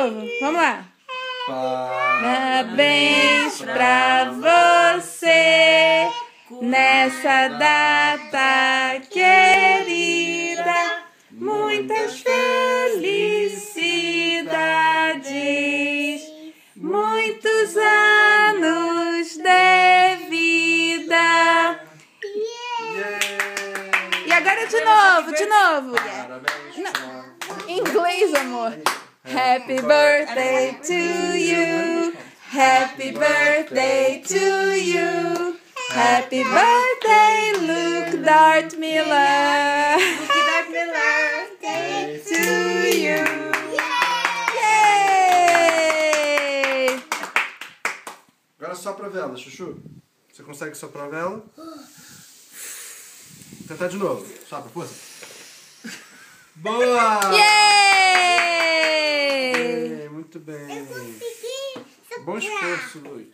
novo. Vamos lá. Parabéns pra você nessa data querida. Muitas felicidades, muitos anos de vida. E agora de novo. Em inglês, amor. Happy birthday to you. Happy birthday to you. Happy birthday, Luke Dart Miller. Luke Dart Miller. To you. Yay! Agora sopra a vela, Chuchu. Você consegue soprar a vela? Vou tentar de novo. Sopra, força. Boa! Yay! Muito bem. Bom esforço, Luke.